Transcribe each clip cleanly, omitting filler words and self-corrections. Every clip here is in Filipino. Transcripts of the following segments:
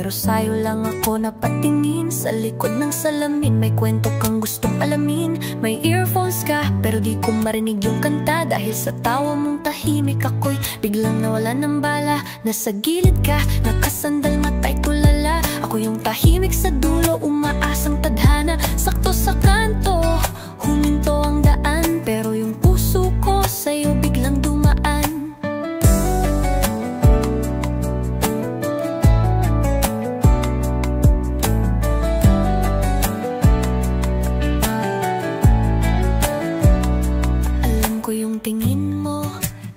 pero sayo lang ako napatingin. Sa likod ng salamin may kwento kang gustong alamin. May earphones ka pero di ko marinig yung kanta. Dahil sa tawa mong tahimik ako'y biglang nawala ng bala. Nasa gilid ka, nakasandal mata'y tulala. Ako yung tahimik sa dulo, umaasang tadhana. Sakto sa kanto, huminto ang daan. Pero yung puso ko sa'yo biglang dumaan. Alam ko yung tingin mo,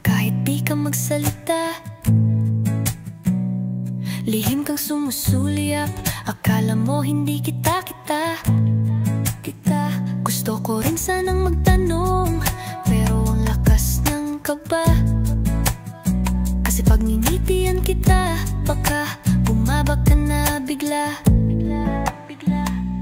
kahit di ka magsalita. Lihim kang sumusulyap, akala mo hindi kita. Gusto ko rin sanang magtanong, pero ang lakas ng kaba. Kasi pag ninitian kita, baka bumaba ka na bigla.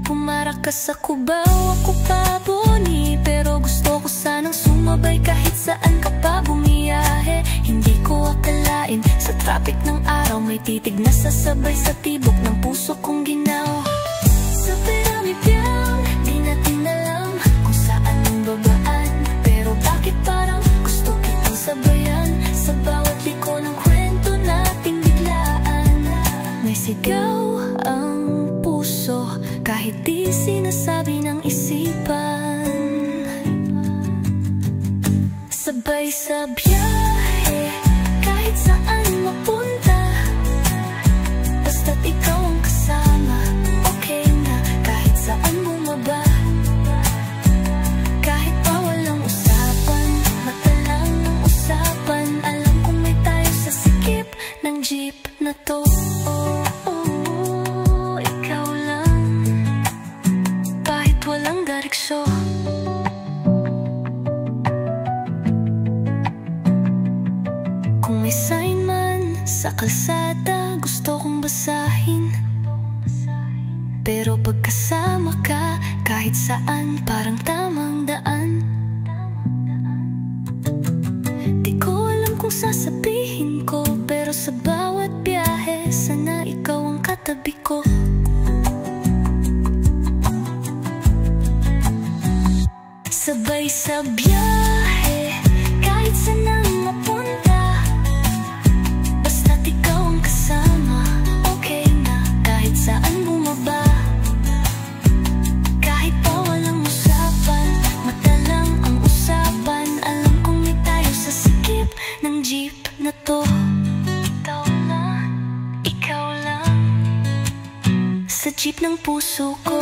Pumarak ka sa kubaw, ako pa boni. Pero gusto ko sanang sumabay kahit saan ka pa bumiyahe. Hindi ko akalain, sa traffic ng araw may titig na sasabay sa tibok ng puso kong ginaw. Sa pirami biyang, di natin alam kung saan ang babaan. Pero bakit parang gusto kitang sabayan sa bawat liko ng kwento nating biglaan. May sigaw ang puso kahit di sinasabi ng isipan. Sabay sa biyahe, kahit saan mapunta, basta't ikaw ang kasama, okay na kahit saan bumaba. Kahit pa walang usapan, mata lang ang usapan. Alam kong may tayo sa sikip ng jeep na to. Ikaw lang, kahit walang direksyon. Kung may sign man sa kalsada, gusto kong basahin. Pero pagkasama ka, kahit saan, parang tamang daan. Di ko alam kung sasabihin ko, pero sa bawat biyahe, sana ikaw ang katabi ko. Sabay sa biyahe, kahit saan ang mapunta, basta't ikaw ang kasama, okay na kahit saan bumaba. Kahit pa walang usapan, mata lang ang usapan. Alam kong may tayo sa sikip ng jeep na to. Ikaw lang, sa jeep ng puso ko.